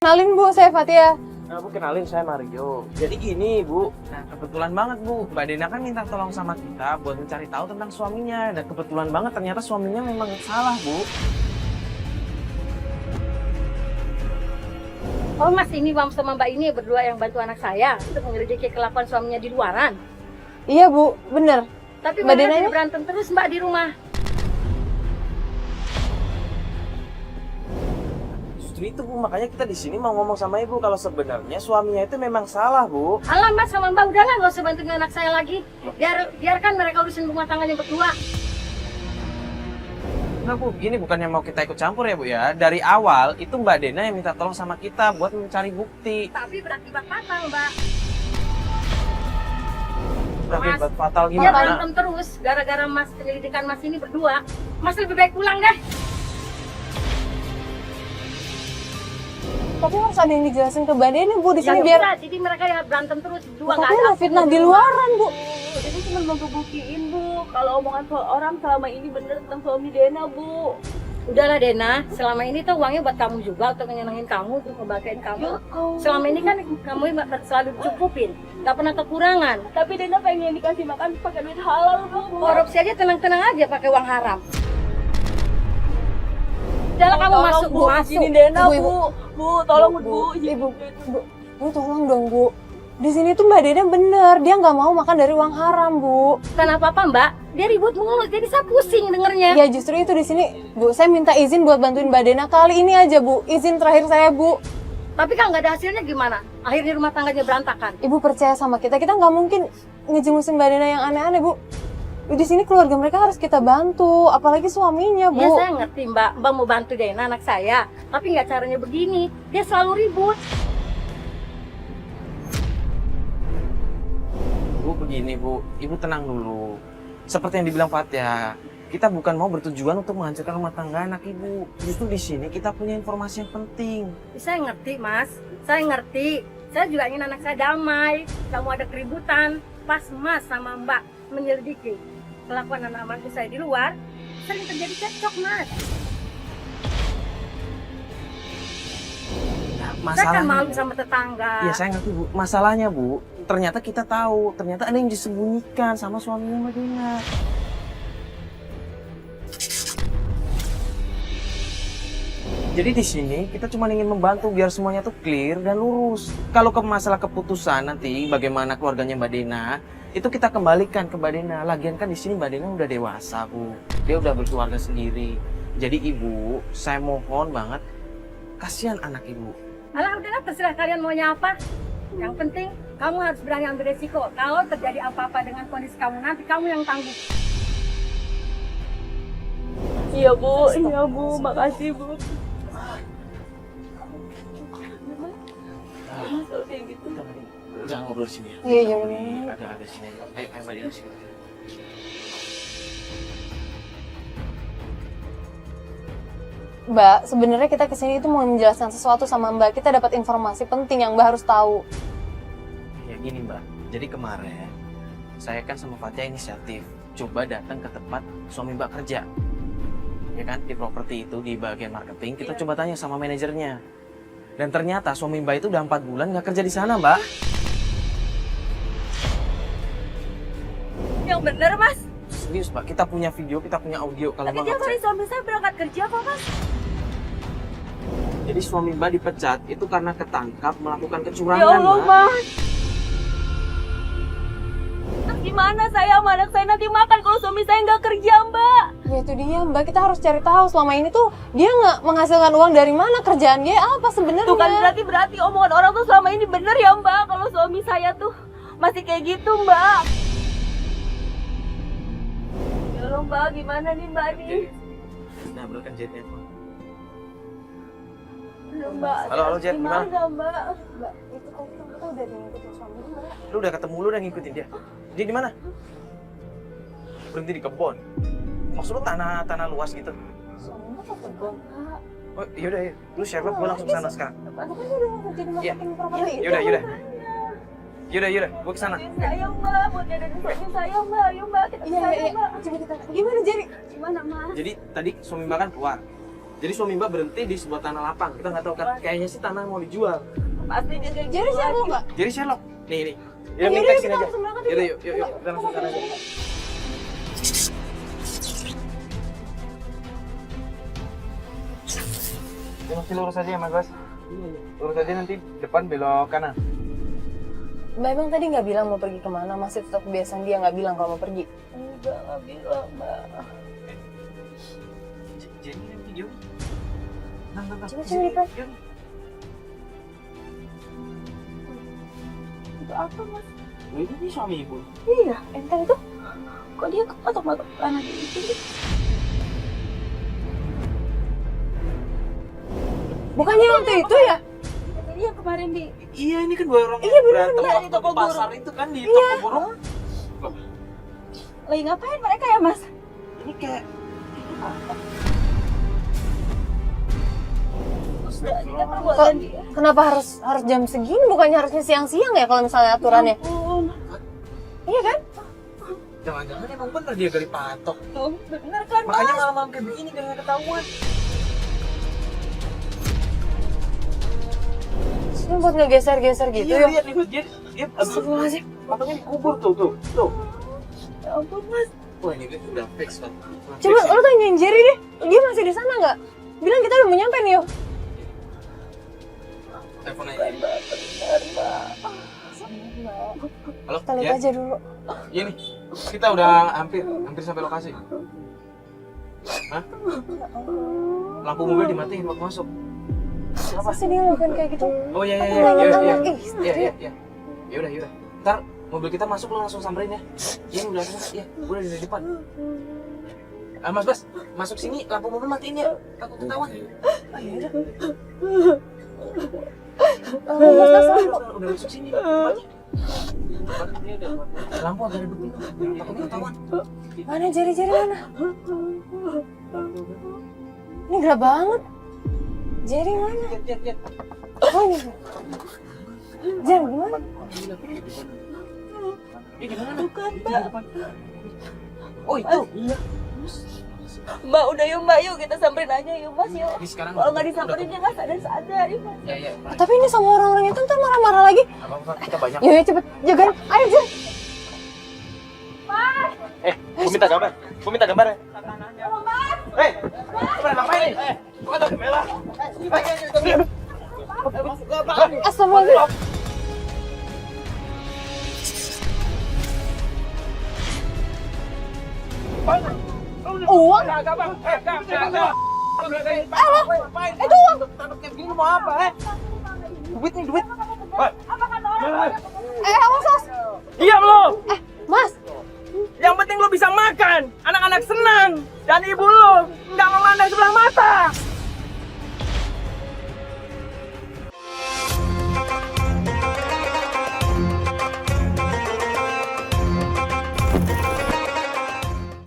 Kenalin Bu, saya Fatia. Nah, Bu, kenalin saya Mario. Jadi gini, Bu. Nah, kebetulan banget, Bu. Mbak Dena kan minta tolong sama kita buat mencari tahu tentang suaminya. Dan kebetulan banget ternyata suaminya memang salah, Bu. Oh mas, ini Bang sama Mbak ini berdua yang bantu anak saya untuk menyelidiki kelakuan suaminya di luaran. Iya Bu, bener. Tapi Mbak mereka Dena ini? berantem terus Mbak di rumah. Justru itu, Bu. Makanya kita di sini mau ngomong sama Ibu kalau sebenarnya suaminya itu memang salah, Bu. Alah mas sama Mbak udahlah gak usah bantuin anak saya lagi. Biarkan mereka urusin rumah tangganya berdua. Nah, Bu, gini bukannya mau kita ikut campur ya, Bu ya. Dari awal itu Mbak Dena yang minta tolong sama kita buat mencari bukti. Tapi berakibat fatal Mbak. Berakibat fatal Dia gimana? berantem terus gara-gara mas penyelidikan mas ini berdua. Mas lebih baik pulang deh. Tapi harus ada yang dijelasin ke Mbak Dena Bu di sini Ya biar. udah, jadi mereka ya berantem terus berdua Tapi nggak ada ada fitnah di luaran Bu. Ini cuma mau ngebuktiin Bu, kalau omongan orang selama ini bener tentang suami Dena Bu. Udahlah Dena, selama ini tuh uangnya buat kamu juga untuk nyenengin kamu, untuk ngebahagiain kamu. Selama ini kan kamu selalu dicukupin, nggak pernah kekurangan. Tapi Dena pengen dikasih makan pakai duit halal Bu. Korupsi aja tenang-tenang aja pakai uang haram. Udahlah kamu Tolong, masuk, Bu, masuk. izinin Dena Bu, Bu. Bu, tolong Bu. Bu, izinin Ibu. Dena. Bu tolong dong Bu. Di sini tuh Mbak Dena bener, dia nggak mau makan dari uang haram Bu. Kenapa apa Mbak? Dia ribut mulu, jadi saya pusing dengernya. Ya justru itu di sini Bu, saya minta izin buat bantuin Mbak Dena kali ini aja Bu. Izin terakhir saya Bu. Tapi kan nggak ada hasilnya gimana? Akhirnya rumah tangganya berantakan. Ibu percaya sama kita nggak mungkin ngejemusin Mbak Dena yang aneh-aneh Bu. Di sini keluarga mereka harus kita bantu, apalagi suaminya Bu. Ya saya ngerti Mbak, Mbak mau bantu Dena anak saya. Tapi nggak caranya begini, dia selalu ribut. Bu, begini Bu, Ibu tenang dulu. Seperti yang dibilang Fatia, kita bukan mau bertujuan untuk menghancurkan rumah tangga anak Ibu. Justru di sini kita punya informasi yang penting. Saya ngerti Mas, saya ngerti. Saya juga ingin anak saya damai. Kamu ada keributan, pas Mas sama Mbak menyelidiki kelakuan anak mantu saya di luar, sering terjadi cekcok Mas. Saya kan malu sama tetangga. Iya, saya ngerti Bu. Masalahnya Bu, ternyata kita tahu, ternyata ada yang disembunyikan sama suaminya Mbak Dena. Jadi di sini kita cuma ingin membantu biar semuanya tuh clear dan lurus. Kalau ke masalah keputusan nanti bagaimana keluarganya Mbak Dena, itu kita kembalikan ke Mbak Dena. Lagian kan di sini Mbak Dena udah dewasa Bu, dia udah berkeluarga sendiri. Jadi Ibu, saya mohon banget, kasihan anak Ibu. Alah udahlah terserah kalian maunya apa. Yang penting kamu harus berani ambil resiko. Kalau terjadi apa-apa dengan kondisi kamu nanti kamu yang tanggung. Iya Bu, makasih Bu. Kalau kayak gitu. Jangan ngobrol sini ya. Iya, iya. Ada sini. Ayo Mbak Dena sini. Mbak, sebenarnya kita kesini itu mau menjelaskan sesuatu sama Mbak. Kita dapat informasi penting yang Mbak harus tahu. Ya gini Mbak, jadi kemarin saya kan sama Fatia inisiatif coba datang ke tempat suami Mbak kerja. Ya kan, di properti itu, di bagian marketing, kita coba tanya sama manajernya. Dan ternyata suami Mbak itu udah 4 bulan nggak kerja di sana Mbak. Yang bener Mas. Serius Mbak, kita punya video, kita punya audio kalau Tapi Mbak tiap ngecek. hari suami saya berangkat kerja kok Mas. Jadi suami Mbak dipecat itu karena ketangkap melakukan Ya kecurangan Allah Mbak. Mas. Terus gimana saya sama anak saya nanti makan kalau suami saya nggak kerja Mbak? Ya itu dia Mbak, kita harus cari tahu selama ini tuh dia nggak menghasilkan uang dari mana, kerjaan dia apa sebenarnya. Tuh kan berarti omongan orang tuh selama ini bener ya Mbak kalau suami saya tuh masih kayak gitu Mbak. Ya Allah Mbak, gimana nih Mbak nih? Nah, bro kan Jet nelfon. Halo Mbak. Halo, Jet, Gimana gimana? Mbak? Mbak, itu tadi kan kita udah ngikutin suami Mbak. Lu udah ketemu, lu udah ngikutin dia. Dia di mana? Berhenti di kebun. Maksud lu tanah luas gitu? Suami Mbak ke kebun. Oh, yaudah ya. Lu share gue langsung ke sana sekarang. Bukan dia udah kerja di marketing properti itu. Yaudah, gue kesana. Sayang Mbak, buat ada suami saya Mbak. Ayo Mbak, kita Iya, kesana iya. Mbak. Coba kita. Gimana Jerry? Gimana Mas? Jadi tadi suami Mbak kan keluar. Jadi suami Mbak berhenti di sebuah tanah lapang. Kita nggak tahu kan. Kayaknya sih tanah mau dijual. Pasti dia kayak Jadi siapa mbak? Jadi Sherlock. Nih. Ya Ya, minta udah, sini kita aja. langsung berangkat Yaudah, aja. yuk. Kita langsung sana aja. Ya, masih lurus aja ya, Mas Bas. Lurus aja nanti depan belok kanan. Mbak emang tadi nggak bilang mau pergi kemana, masih tetap kebiasaan dia nggak bilang kalau mau pergi. enggak bilang mbak. Jadi ini video. Nah. Coba lihat. Itu apa mas? Ini suami ibu. Iya entah itu. Kok dia kepatok-patok anak itu? Bukannya waktu itu ya? Iya kemarin di Iya, ini kan dua orang Iya, bener, berantem bener, waktu di toko di pasar burung. itu kan di toko burung. lagi ngapain mereka ya mas? Ini kayak Kita perbuatan dia. Kenapa harus jam segini? Bukannya harusnya siang-siang ya kalau misalnya aturannya? Ampun. Iya kan? jangan-jangan emang bener dia gali patok. Tuh bener kan Makanya mas? malam-malam kayak begini biar nggak ketahuan. Ini buat ngegeser-geser gitu Iya, ya? lihat nih, dia Astagfirullahaladzim. patoknya dikubur tuh. Ya ampun mas. Wah, ini kan udah fix kan. Coba lo tanyain Jerry deh, dia masih di sana nggak? Bilang kita udah mau nyampe nih yo. Telepon aja. Halo, Kita lihat ya? aja dulu. Iya nih, kita udah hampir sampai lokasi. Hah? Lampu mobil dimatiin waktu masuk. Apa sih dia ngelakuin kayak gitu? Oh iya. Anak-anak istri. Iya. Ya udah. Ntar mobil kita masuk lo langsung samperin ya. Iya udah ada, ya. Udah di depan. Mas Bas, masuk sini lampu mobil matiin ya. Takut ketahuan. Ayo udah. Mas, lampu. Udah masuk sini. Lampu agak redup dulu. Takutnya ketahuan. Mana Jerry mana? Ini gelap banget. Jerry mana? Lihat. Oh ini. Jerry gimana? Ini gimana? Bukan mbak. Oh itu. Mbak udah yuk mbak yuk kita samperin aja yuk mas yuk. Ini sekarang. Kalau nggak disamperin dia nggak sadar yuk mas. Ya. Tapi ini sama orang-orang itu ntar marah-marah lagi. Apa kita banyak. Yuk cepet jagain. Ayo Jerry. Gua minta gambar. Ya. Hei, pada ngapain nih? Gua ada kamera. Astagfirullahaladzim. Uang? Itu uang. Takut kayak begini mau apa, Duit. Awas Sos. Diam lo! Mas. Yang penting lo bisa makan, anak-anak senang, dan ibu lo nggak memandang sebelah mata.